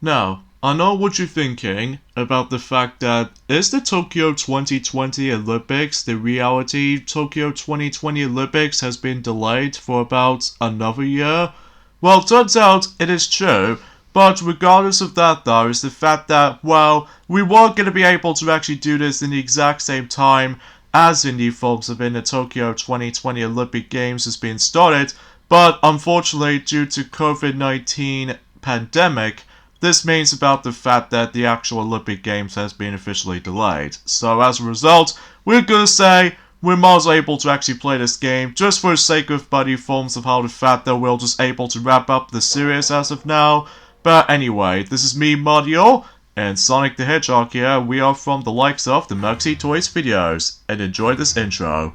Now, I know what you're thinking about the fact that is the Tokyo 2020 Olympics, the reality Tokyo 2020 Olympics has been delayed for about another year? Well, it turns out it is true, but regardless of that though, is the fact that, well, we weren't going to be able to actually do this in the exact same time as in the forms of in the Tokyo 2020 Olympic Games has been started, but unfortunately due to COVID-19 pandemic, this means about the fact that the actual Olympic Games has been officially delayed. So as a result, we're gonna say we're not able to actually play this game just for the sake of buddy forms of how the fact that we're just able to wrap up the series as of now. But anyway, this is me, Mario, and Sonic the Hedgehog here. We are from the likes of the Muxy Toys videos, and enjoy this intro.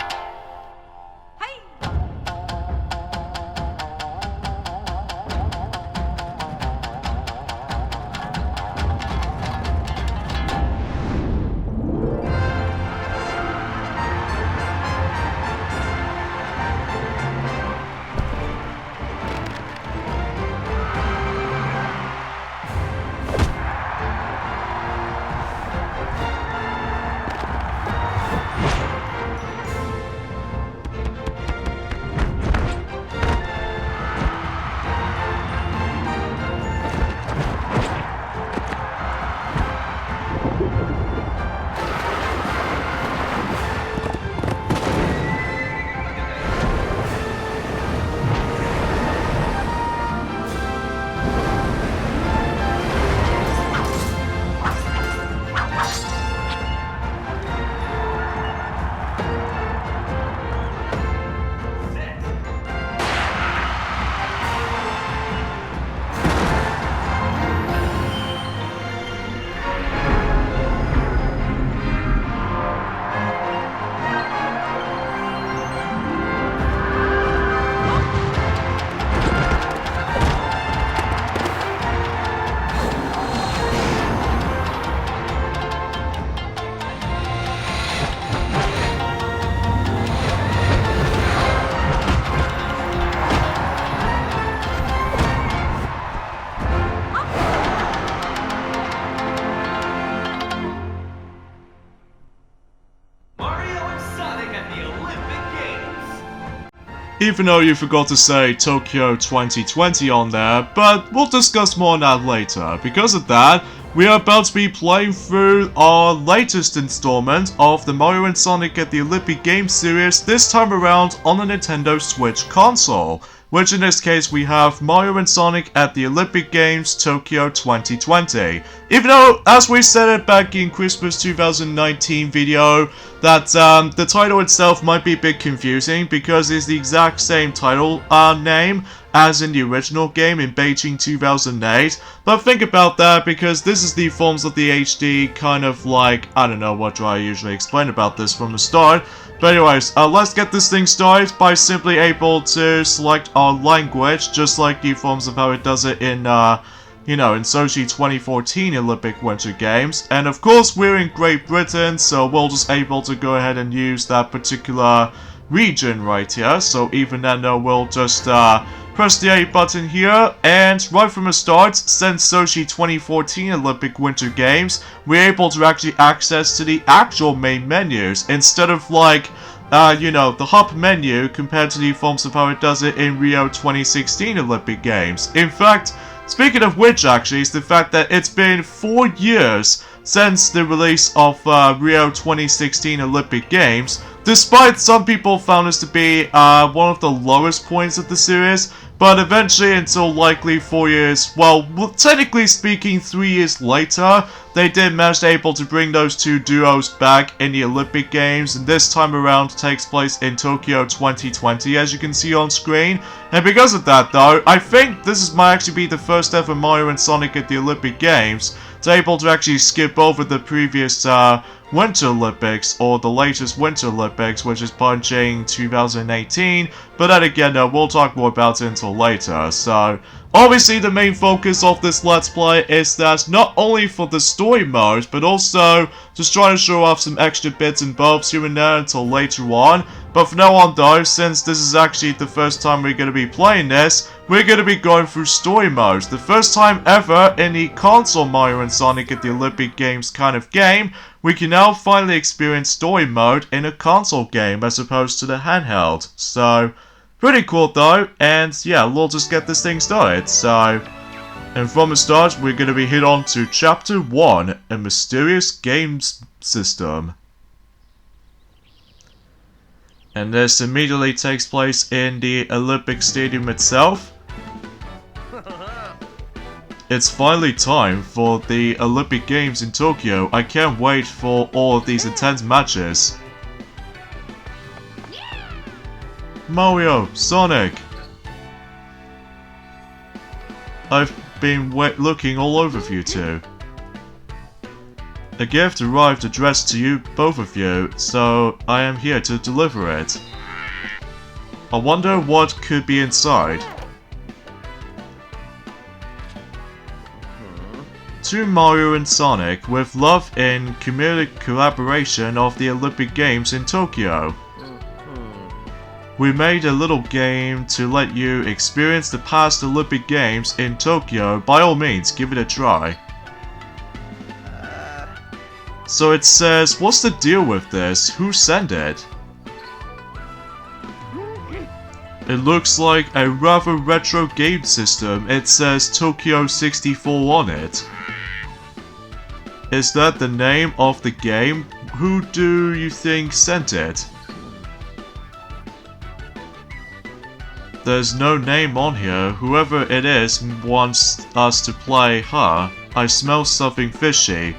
Even though you forgot to say Tokyo 2020 on there, but we'll discuss more on that later. Because of that, we are about to be playing through our latest installment of the Mario and Sonic at the Olympic Games series, this time around on the Nintendo Switch console, which in this case we have Mario and Sonic at the Olympic Games Tokyo 2020. Even though, as we said it back in Christmas 2019 video, that the title itself might be a bit confusing because it's the exact same title name as in the original game in Beijing 2008. But think about that because this is the forms of the HD kind of like, I don't know what do I usually explain about this from the start. But anyways, let's get this thing started by simply able to select our language, just like the forms of how it does it in, in Sochi 2014 Olympic Winter Games. And of course, we're in Great Britain, so we're just able to go ahead and use that particular region right here. So even then, we'll just press the A button here, and right from the start, since Sochi 2014 Olympic Winter Games, we're able to actually access to the actual main menus, instead of like, the hub menu compared to the forms of how it does it in Rio 2016 Olympic Games. In fact, speaking of which actually, is the fact that it's been 4 years since the release of Rio 2016 Olympic Games, despite some people found this to be one of the lowest points of the series, but eventually until likely 4 years, well, technically speaking 3 years later, they did manage to able to bring those two duos back in the Olympic Games, and this time around takes place in Tokyo 2020 as you can see on screen. And because of that though, I think this might actually be the first ever Mario and Sonic at the Olympic Games to able to actually skip over the previous Winter Olympics, or the latest Winter Olympics, which is Beijing 2018, but then again, we'll talk more about it until later. So, obviously the main focus of this Let's Play is that not only for the story mode, but also just trying to show off some extra bits and bobs here and there until later on. But from now on though, since this is actually the first time we're going to be playing this, we're going to be going through story modes. The first time ever in the console Mario and Sonic at the Olympic Games kind of game, we can now finally experience story mode in a console game as opposed to the handheld. So, pretty cool though, and yeah, we'll just get this thing started. So, and from the start, we're going to be hit on to Chapter 1, A Mysterious Games System. And this immediately takes place in the Olympic Stadium itself. It's finally time for the Olympic Games in Tokyo. I can't wait for all of these intense matches. Mario, Sonic. I've been looking all over for you two. A gift arrived addressed to you, both of you, so I am here to deliver it. I wonder what could be inside. To Mario and Sonic, with love in community collaboration of the Olympic Games in Tokyo. We made a little game to let you experience the past Olympic Games in Tokyo. By all means, give it a try. So it says, what's the deal with this? Who sent it? It looks like a rather retro game system. It says Tokyo 64 on it. Is that the name of the game? Who do you think sent it? There's no name on here. Whoever it is wants us to play her. I smell something fishy.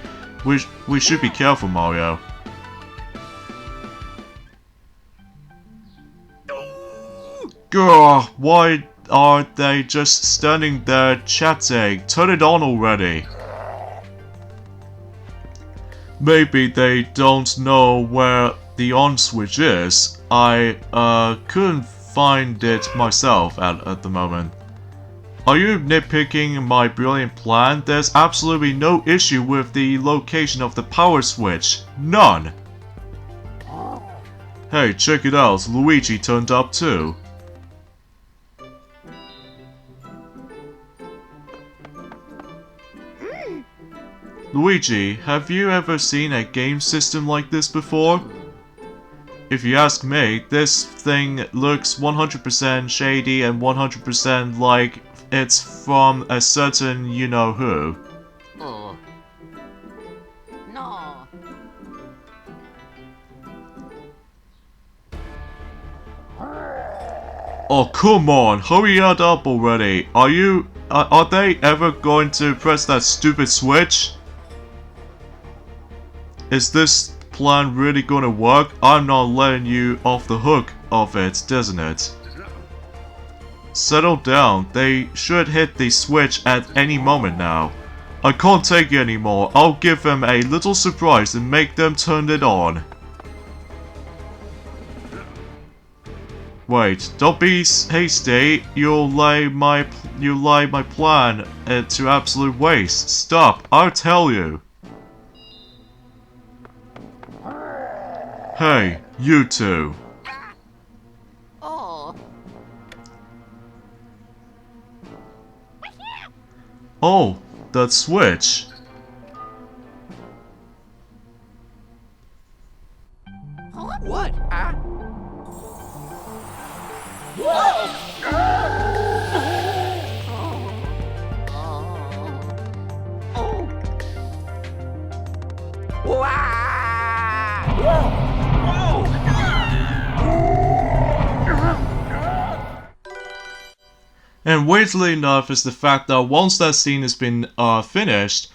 We should be careful, Mario. Gah, why are they just standing there chatting? Turn it on already. Maybe they don't know where the on switch is. I couldn't find it myself at the moment. Are you nitpicking my brilliant plan? There's absolutely no issue with the location of the power switch. None! Hey, check it out, Luigi turned up too. Luigi, have you ever seen a game system like this before? If you ask me, this thing looks 100% shady and 100% like it's from a certain you-know-who. Oh. No. Oh, come on, hurry it up already. Are they ever going to press that stupid switch? Is this plan really gonna work? I'm not letting you off the hook of it, doesn't it? Settle down, they should hit the switch at any moment now. I can't take it anymore, I'll give them a little surprise and make them turn it on. Wait, don't be hasty, you'll lay my plan to absolute waste. Stop, I'll tell you. Hey, you two. Oh. Oh, that switch. What? And weirdly enough is the fact that once that scene has been finished,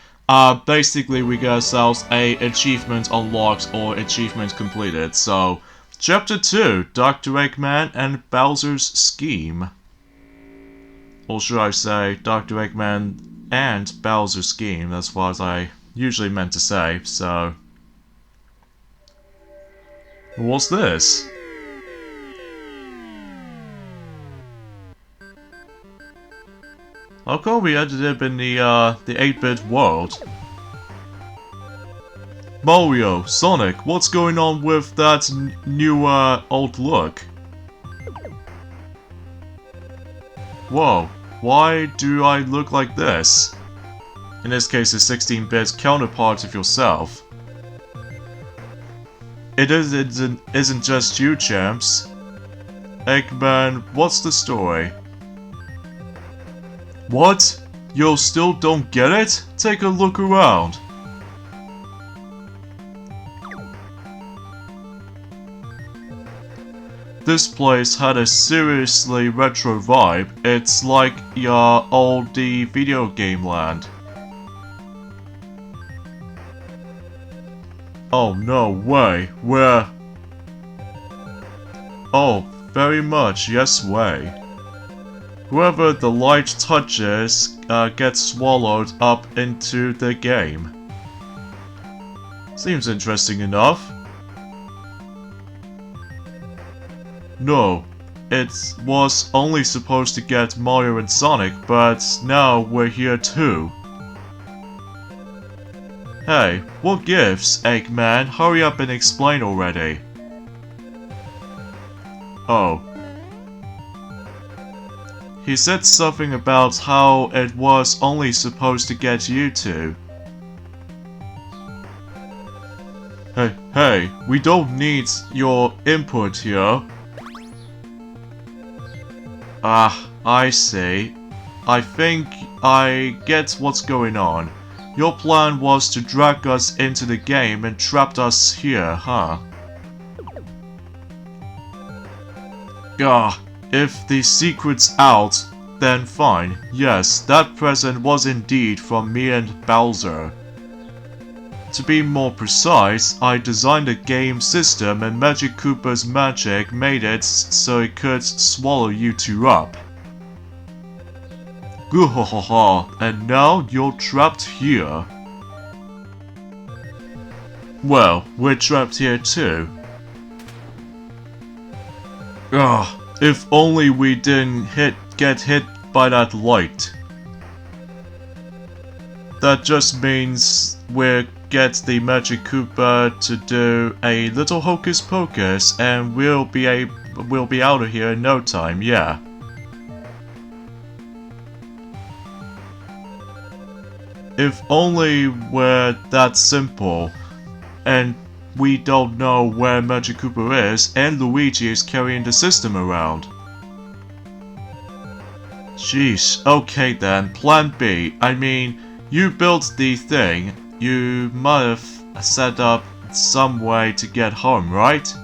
basically we get ourselves a achievement unlocked or achievement completed. So, Chapter 2, Dr. Eggman and Bowser's Scheme. Or should I say, Dr. Eggman and Bowser's Scheme, that's what I usually meant to say, so... What's this? How come we ended up in the 8-bit world? Mario, Sonic, what's going on with that new old look? Whoa, why do I look like this? In this case, a 16-bit counterpart of yourself. It isn't just you, champs. Eggman, what's the story? What? You still don't get it? Take a look around. This place had a seriously retro vibe. It's like your oldie video game land. Oh no way, where? Oh, very much, yes way. Whoever the light touches gets swallowed up into the game. Seems interesting enough. No, it was only supposed to get Mario and Sonic, but now we're here too. Hey, what gives, Eggman? Hurry up and explain already. Oh. He said something about how it was only supposed to get you two. Hey, we don't need your input here. Ah, I see. I think I get what's going on. Your plan was to drag us into the game and trapped us here, huh? Gah, if the secret's out, then fine. Yes, that present was indeed from me and Bowser. To be more precise, I designed a game system and Magic Koopa's magic made it so it could swallow you two up. Goo-ha-ha-ha, and now you're trapped here. Well, we're trapped here too. Ugh, if only we didn't get hit by that light. That just means we'll get the Magic Koopa to do a little hocus pocus and we'll be out of here in no time, yeah. If only we're that simple, and we don't know where Magic Koopa is, and Luigi is carrying the system around. Sheesh, okay then, plan B. I mean, you built the thing, you might have set up some way to get home, right?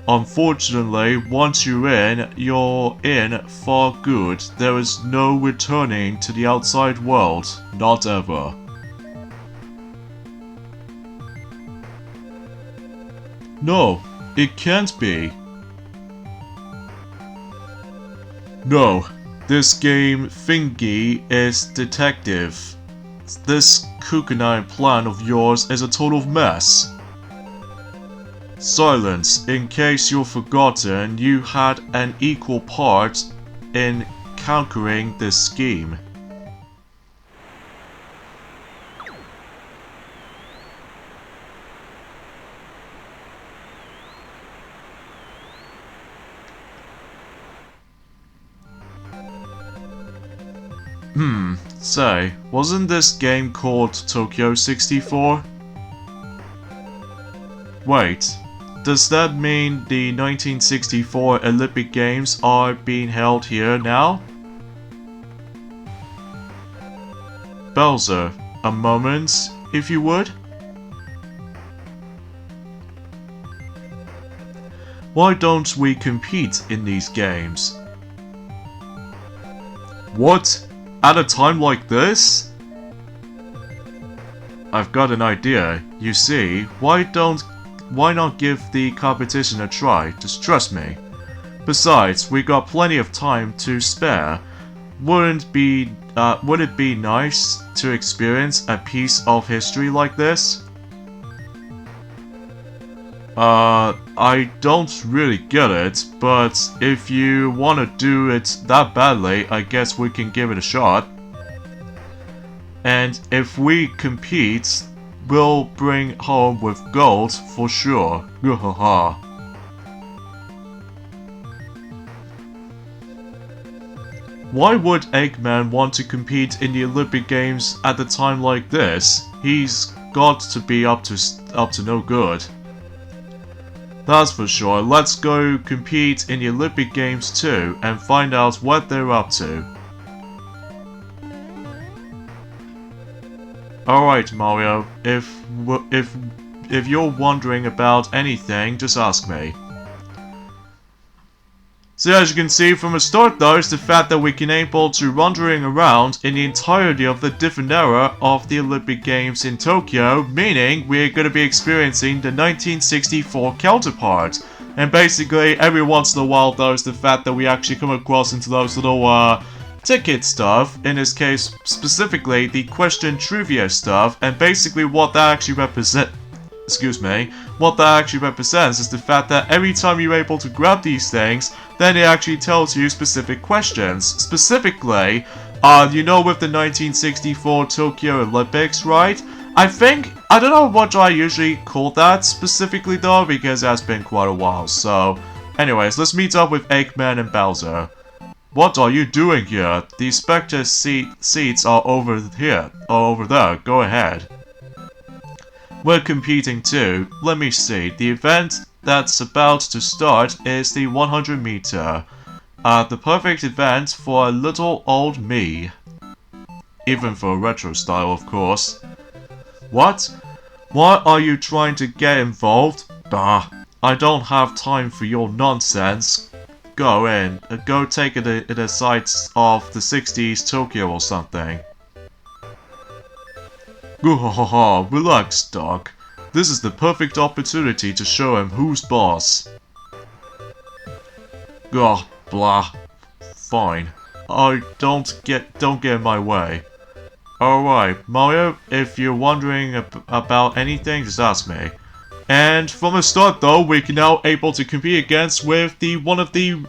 Unfortunately, once you're in for good. There is no returning to the outside world, not ever. No, it can't be. No, this game thingy is detective. This Kukunai plan of yours is a total mess. Silence, in case you've forgotten, you had an equal part in conquering this scheme. Say, wasn't this game called Tokyo 64? Wait, does that mean the 1964 Olympic Games are being held here now? Bowser, a moment, if you would? Why don't we compete in these games? What? At a time like this? I've got an idea. You see, why not give the competition a try? Just trust me. Besides, we got plenty of time to spare. Would it be nice to experience a piece of history like this? I don't really get it, but if you want to do it that badly, I guess we can give it a shot. And if we compete, we'll bring home with gold for sure. Why would Eggman want to compete in the Olympic Games at a time like this? He's got to be up to no good. That's for sure. Let's go compete in the Olympic Games too and find out what they're up to. Alright Mario, if you're wondering about anything, just ask me. So as you can see from the start though, is the fact that we can able to wandering around in the entirety of the different era of the Olympic Games in Tokyo, meaning we're going to be experiencing the 1964 counterpart. And basically every once in a while though is the fact that we actually come across into those little ticket stuff, in this case specifically the question trivia stuff, and basically what that actually represents is the fact that every time you're able to grab these things, then it actually tells you specific questions. Specifically, you know with the 1964 Tokyo Olympics, right? I don't know what I usually call that specifically though, because it has been quite a while. So, anyways, let's meet up with Eggman and Bowser. What are you doing here? The spectre seats are over here, or over there. Go ahead. We're competing too. Let me see. The event that's about to start is the 100 meter. The perfect event for a little old me. Even for a retro style, of course. What? Why are you trying to get involved? Bah, I don't have time for your nonsense. Go in. Go take it in the sights of the 60s Tokyo or something. Relax, Doc. This is the perfect opportunity to show him who's boss. Ugh, blah. Fine. Don't get in my way. Alright, Mario, if you're wondering about anything, just ask me. And from the start though, we can now able to compete against with one of the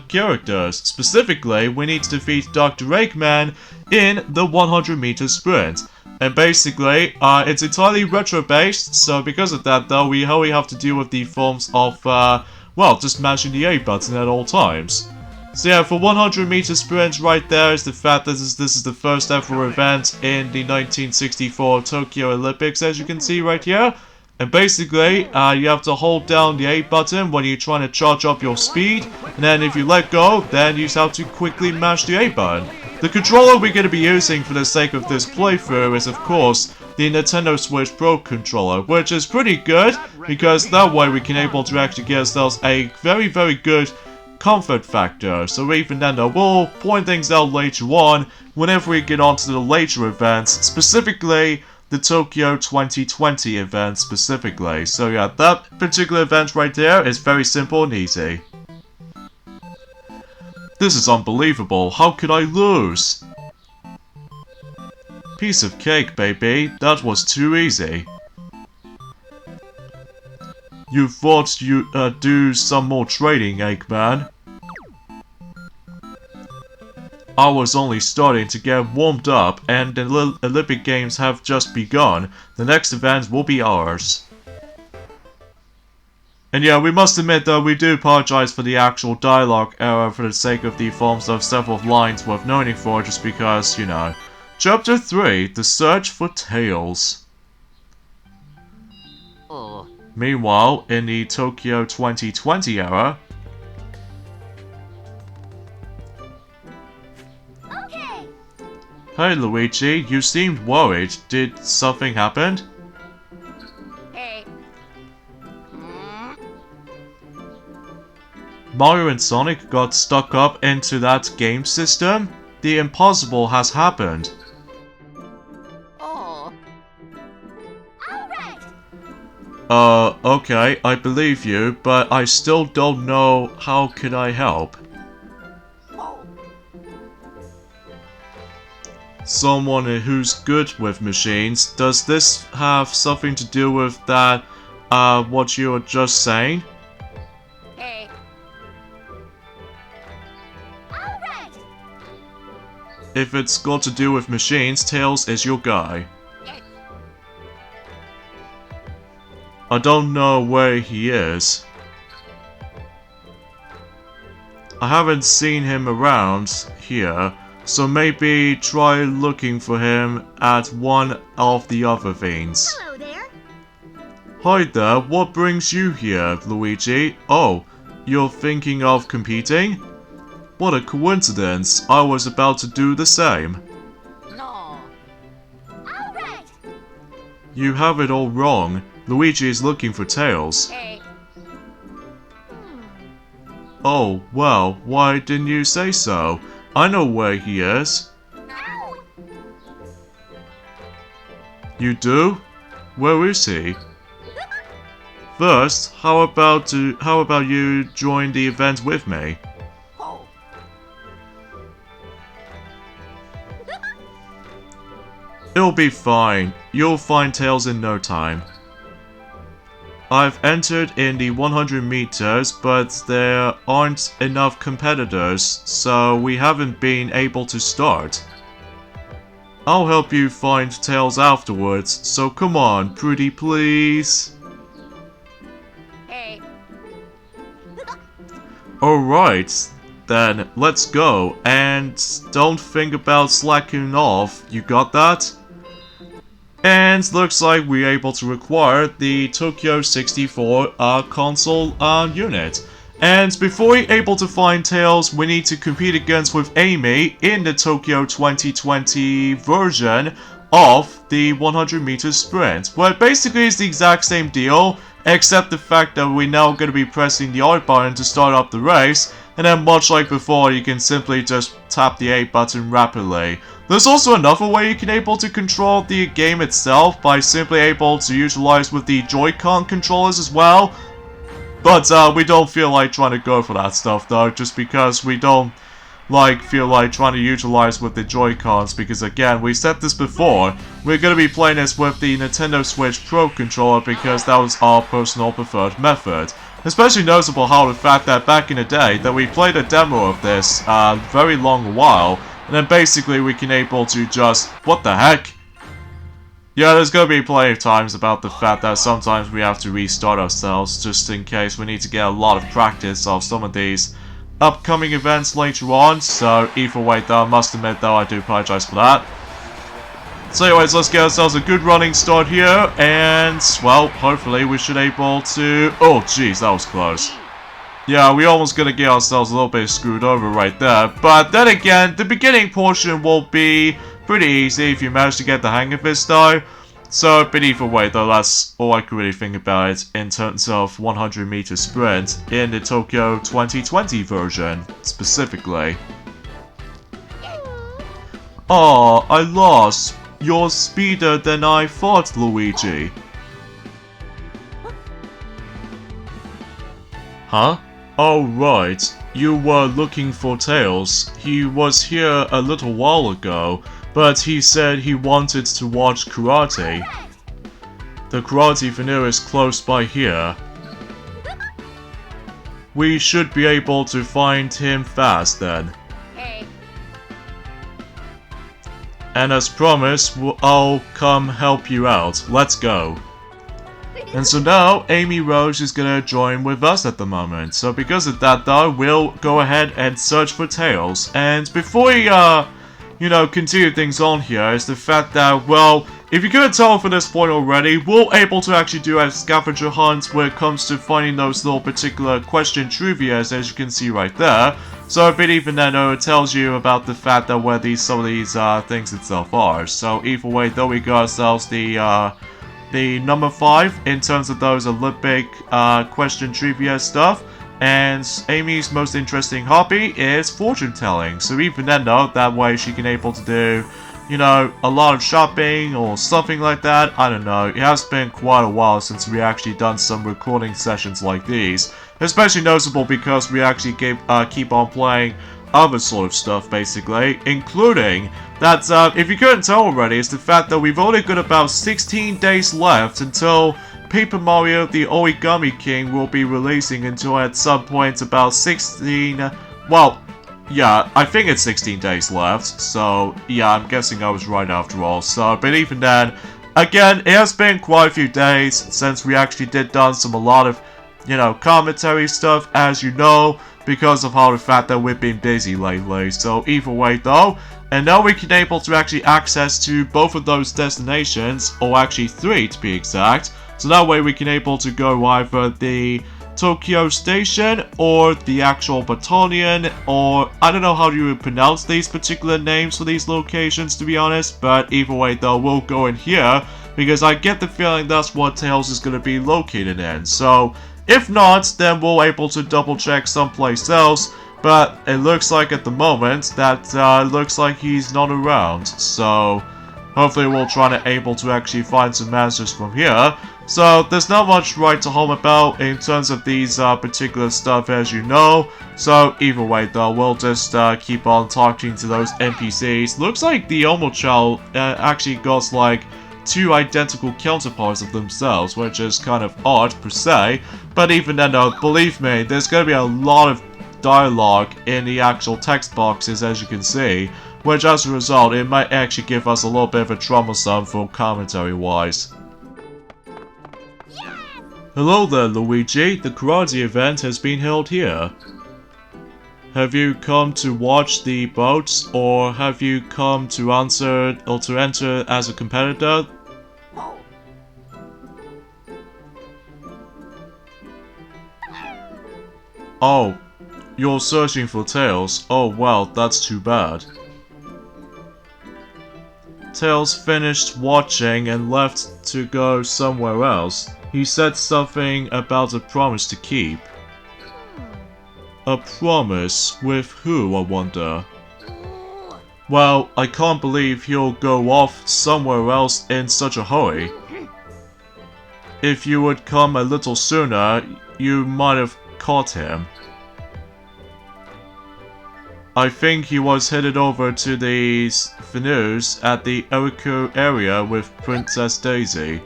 characters. Specifically, we need to defeat Dr. Eggman in the 100 meter sprint. And basically, it's entirely retro-based, so because of that though, we only have to deal with the forms of, well, just mashing the A button at all times. So yeah, for 100 meter sprint right there is the fact that this is the first ever event in the 1964 Tokyo Olympics, as you can see right here. And basically, you have to hold down the A button when you're trying to charge up your speed, and then if you let go, then you just have to quickly mash the A button. The controller we're going to be using for the sake of this playthrough is of course the Nintendo Switch Pro controller, which is pretty good because that way we can able to actually get ourselves a very good comfort factor. So even then though, we'll point things out later on whenever we get onto the later events, specifically the Tokyo 2020 event specifically. So yeah, that particular event right there is very simple and easy. This is unbelievable. How could I lose? Piece of cake, baby. That was too easy. You thought you'd do some more trading, Eggman. I was only starting to get warmed up, and the Olympic Games have just begun. The next event will be ours. And yeah, we must admit though, we do apologize for the actual dialogue error for the sake of the forms of several lines worth noting for, just because, you know. Chapter 3, The Search for Tails. Oh. Meanwhile, in the Tokyo 2020 era... Okay. Hey Luigi, you seemed worried. Did something happen? Hey. Mario and Sonic got stuck up into that game system? The impossible has happened. Oh. Alright. Okay, I believe you, but I still don't know how can I help. Oh. Someone who's good with machines, does this have something to do with that, what you were just saying? Hey. Alright. if it's got to do with machines, Tails is your guy. Yes. I don't know where he is. I haven't seen him around here, so maybe try looking for him at one of the other veins. Hello there. Hi there, what brings you here, Luigi? Oh, you're thinking of competing? What a coincidence, I was about to do the same. No. All right. You have it all wrong. Luigi is looking for Tails. Hey. Oh, well, why didn't you say so? I know where he is. Ow. You do? Where is he? First, how about you join the event with me? Oh. It'll be fine. You'll find Tails in no time. I've entered in the 100 meters, but there aren't enough competitors, so we haven't been able to start. I'll help you find Tails afterwards, so come on, pretty please. Hey. Alright, then let's go, and don't think about slacking off, you got that? And looks like we're able to acquire the Tokyo 64 console unit. And before we're able to find Tails, we need to compete against with Amy in the Tokyo 2020 version of the 100 meter sprint. Where basically it's the exact same deal, except the fact that we're now going to be pressing the R button to start up the race, and then much like before, you can simply just tap the A button rapidly. There's also another way you can able to control the game itself by simply able to utilize with the Joy-Con controllers as well. But we don't feel like trying to go for that stuff though, just because we don't feel like trying to utilize with the Joy-Cons, because again, we said this before, we're going to be playing this with the Nintendo Switch Pro controller because that was our personal preferred method. Especially noticeable how the fact that back in the day that we played a demo of this very long while, and then basically we can able to just, what the heck? Yeah, there's gonna be plenty of times about the fact that sometimes we have to restart ourselves just in case we need to get a lot of practice of some of these upcoming events later on, so either way though, I must admit though, I do apologize for that. So anyways, let's get ourselves a good running start here, and, well, hopefully we should able to... Oh, jeez, that was close. Yeah, we almost gonna get ourselves a little bit screwed over right there, but then again, the beginning portion will be pretty easy if you manage to get the hang of this though. So, but either way though, that's all I could really think about it in terms of 100 meter sprint in the Tokyo 2020 version, specifically. Aw, I lost. You're speedier than I thought, Luigi. Huh? Oh right, you were looking for Tails. He was here a little while ago, but he said he wanted to watch karate. The karate venue is close by here. We should be able to find him fast then. Hey. And as promised, I'll come help you out. Let's go. And so now, Amy Rose is gonna join with us at the moment. So because of that though, we'll go ahead and search for Tails. And before we, continue things on here, is the fact that, well, if you couldn't tell from this point already, we're able to actually do a scavenger hunt when it comes to finding those little particular question trivias, as you can see right there. So but even then, it tells you about the fact that where some of these things itself are. So either way, though, we got ourselves the number 5 in terms of those Olympic question trivia stuff, and Amy's most interesting hobby is fortune telling. So even then though, that way she can able to do, a lot of shopping or something like that. I don't know, it has been quite a while since we actually done some recording sessions like these, especially noticeable because we actually keep on playing other sort of stuff basically, including that, if you couldn't tell already, is the fact that we've only got about 16 days left until Paper Mario the Origami King will be releasing until at some point about 16, well, Yeah, I think it's 16 days left, so yeah, I'm guessing I was right after all. So, but even then, again, it has been quite a few days since we actually did done a lot of, commentary stuff, as you know, because of how the fact that we've been busy lately. So either way though, and now we can able to actually access to both of those destinations, or actually 3 to be exact. So that way we can able to go either the Tokyo Station or the actual battalion, or I don't know how you would pronounce these particular names for these locations, to be honest, but either way though, we'll go in here because I get the feeling that's what Tails is going to be located in. So if not, then we'll able to double check someplace else, but it looks like at the moment that looks like he's not around. So hopefully we'll try to able to actually find some answers from here. So there's not much right to home about in terms of these particular stuff, as you know. So either way though, we'll just keep on talking to those NPCs. Looks like the Omochao actually got like 2 identical counterparts of themselves, which is kind of odd per se. But even then though, believe me, there's going to be a lot of dialogue in the actual text boxes, as you can see. Which as a result, it might actually give us a little bit of a troublesome for commentary wise. Hello there, Luigi. The karate event has been held here. Have you come to watch the bouts, or have you come to answer or to enter as a competitor? Oh. Oh, you're searching for Tails. Oh well, that's too bad. Tails finished watching and left to go somewhere else. He said something about a promise to keep. A promise? With who, I wonder? Well, I can't believe he'll go off somewhere else in such a hurry. If you would come a little sooner, you might have caught him. I think he was headed over to the Venus at the Eriko area with Princess Daisy.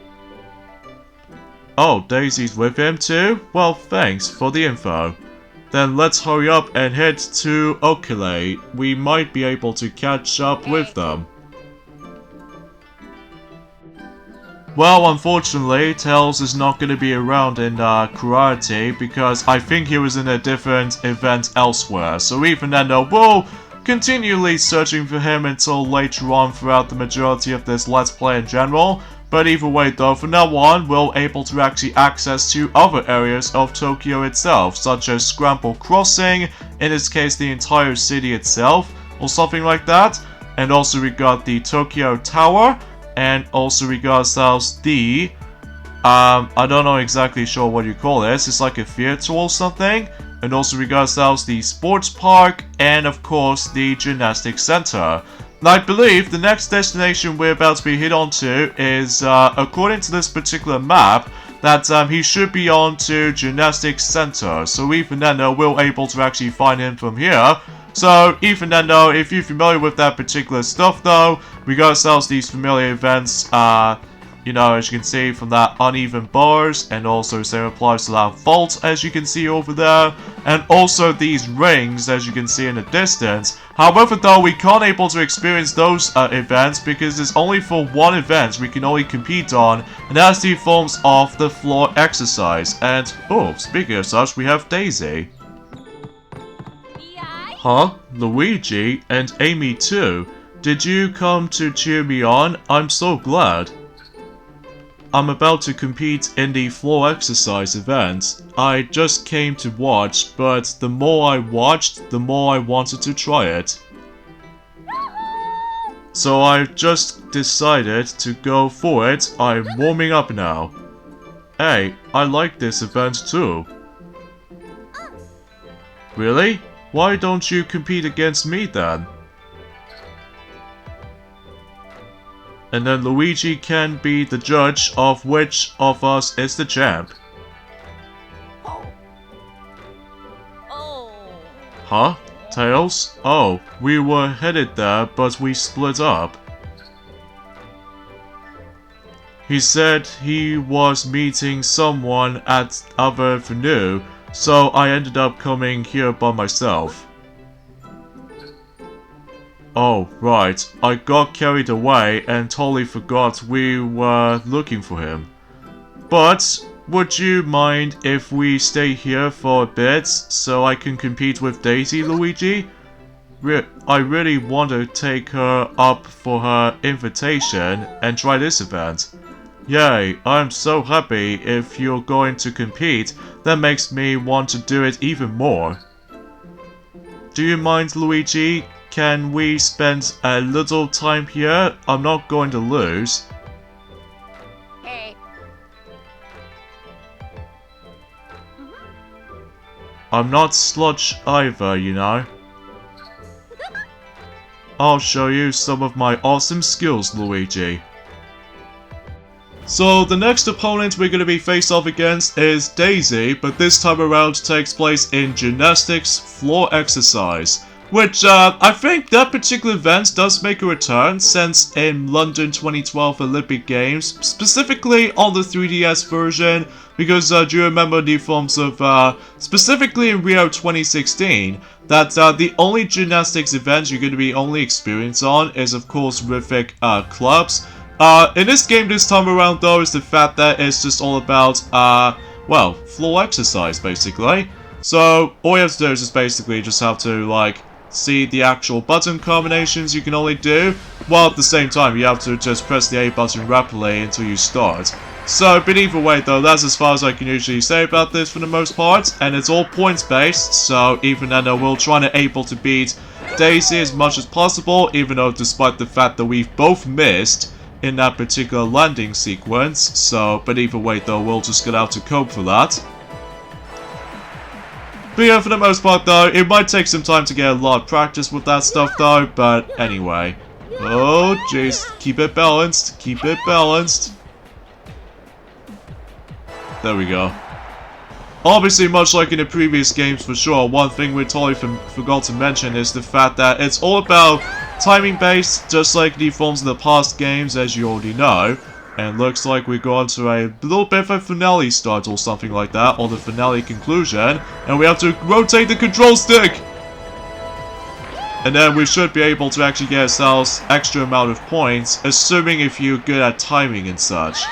Oh, Daisy's with him too? Well, thanks for the info. Then let's hurry up and head to Okile. We might be able to catch up with them. Well, unfortunately, Tails is not going to be around in karate because I think he was in a different event elsewhere. So even then though, we'll continually searching for him until later on throughout the majority of this Let's Play in general. But either way though, from now on, we'll able to actually access to other areas of Tokyo itself, such as Scramble Crossing, in this case the entire city itself, or something like that. And also we got the Tokyo Tower, and also we got ourselves the, I don't know exactly sure what you call this, it's like a theater or something. And also we got ourselves the sports park, and of course the gymnastics center. Now, I believe the next destination we're about to be hit on to is, according to this particular map, that he should be on to Gymnastics Center. So even then though, we're able to actually find him from here. So even then though, if you're familiar with that particular stuff though, we got ourselves these familiar events, you know, as you can see from that uneven bars, and also same applies to that vault, as you can see over there, and also these rings, as you can see in the distance. However though, we can't able to experience those events because it's only for one event we can only compete on, and that's the forms of the floor exercise. And, oh, speaking of such, we have Daisy. Huh? Luigi? And Amy too? Did you come to cheer me on? I'm so glad. I'm about to compete in the floor exercise event. I just came to watch, but the more I watched, the more I wanted to try it. So I just decided to go for it. I'm warming up now. Hey, I like this event too. Really? Why don't you compete against me then? And then Luigi can be the judge of which of us is the champ. Huh? Tails? Oh, we were headed there, but we split up. He said he was meeting someone at other venue, so I ended up coming here by myself. Oh, right. I got carried away and totally forgot we were looking for him. But, would you mind if we stay here for a bit so I can compete with Daisy, Luigi? I really want to take her up for her invitation and try this event. Yay, I'm so happy. If you're going to compete, that makes me want to do it even more. Do you mind, Luigi? Can we spend a little time here? I'm not going to lose. Hey. I'm not sludge either, you know. I'll show you some of my awesome skills, Luigi. So the next opponent we're going to be faced off against is Daisy, but this time around takes place in gymnastics floor exercise. Which, I think that particular event does make a return since in London 2012 Olympic Games, specifically on the 3DS version, because do you remember the forms of, specifically in Rio 2016, that the only gymnastics event you're going to be only experienced on is of course rhythmic clubs. In this game this time around though is the fact that it's just all about, well, floor exercise basically. So all you have to do is just basically just have to like see the actual button combinations you can only do, while at the same time you have to just press the A button rapidly until you start. So, but either way though, that's as far as I can usually say about this for the most part, and it's all points based, so even then I will try to able to beat Daisy as much as possible, even though despite the fact that we've both missed in that particular landing sequence, so, but either way though, we'll just get out to cope for that. But yeah, for the most part though, it might take some time to get a lot of practice with that stuff though, but anyway. Oh jeez, keep it balanced, keep it balanced. There we go. Obviously, much like in the previous games for sure, one thing we totally forgot to mention is the fact that it's all about timing based, just like the forms in the past games, as you already know. And looks like we're going to a little bit of a finale start or something like that, or the finale conclusion, and we have to rotate the control stick! And then we should be able to actually get ourselves extra amount of points, assuming if you're good at timing and such.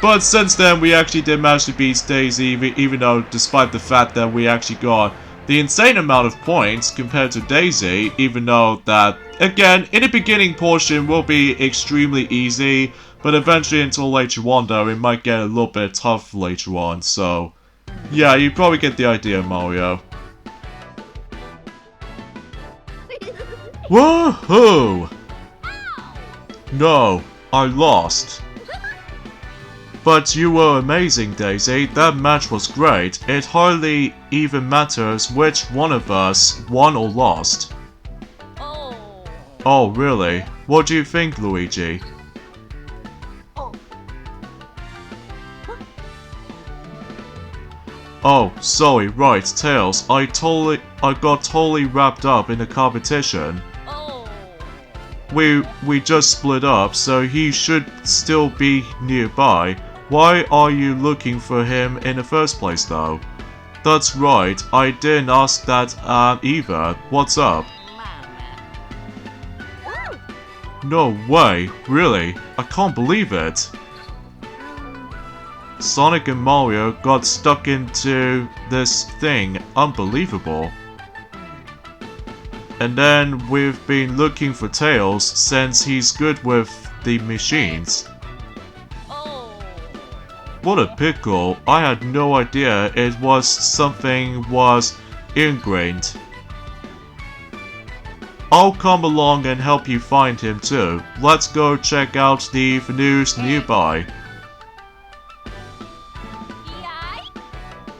But since then, we actually did manage to beat Daisy, even though despite the fact that we actually got the insane amount of points compared to Daisy, even though that, again, in the beginning portion will be extremely easy, but eventually until later on though, it might get a little bit tough later on, so yeah, you probably get the idea, Mario. Woohoo! No, I lost. But you were amazing, Daisy. That match was great. It hardly even matters which one of us won or lost. Oh, really? What do you think, Luigi? Oh, sorry, right, Tails. I got totally wrapped up in the competition. We just split up, so he should still be nearby. Why are you looking for him in the first place, though? That's right, I didn't ask that either. What's up? No way, really? I can't believe it. Sonic and Mario got stuck into this thing. Unbelievable. And then we've been looking for Tails since he's good with the machines. What a pickle. I had no idea it was something was ingrained. I'll come along and help you find him too. Let's go check out the venues nearby.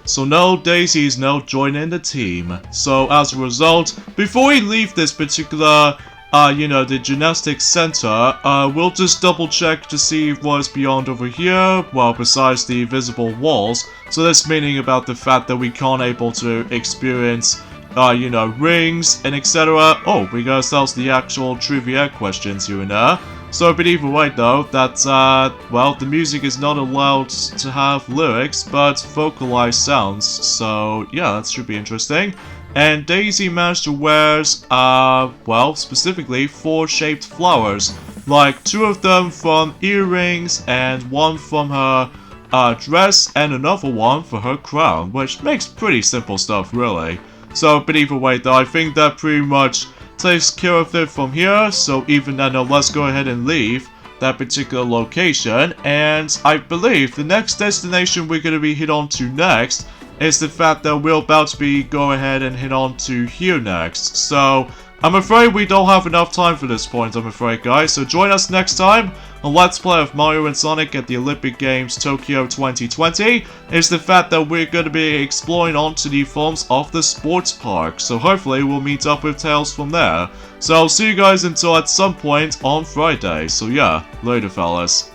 So now Daisy's now joining the team. So as a result, before we leave this particular, the gymnastics center, we'll just double check to see what's beyond over here, well, besides the visible walls. So that's meaning about the fact that we can't able to experience, rings and etc. Oh, we got ourselves the actual trivia questions here and there. So, but either way though, that, well, the music is not allowed to have lyrics, but vocalized sounds, so yeah, that should be interesting. and Daisy managed to wear, well, specifically 4 shaped flowers, like 2 of them from earrings and 1 from her dress and another one for her crown, which makes pretty simple stuff really. So, but either way though, I think that pretty much takes care of it from here, so even then, let's go ahead and leave that particular location, and I believe the next destination we're going to be hit on to next is the fact that we're about to be go ahead and hit on to here next. So I'm afraid we don't have enough time for this point, I'm afraid guys, so join us next time on Let's Play of Mario and Sonic at the Olympic Games Tokyo 2020 is the fact that we're going to be exploring onto the forms of the sports park, so hopefully we'll meet up with Tails from there. So I'll see you guys until at some point on Friday, so yeah, later fellas.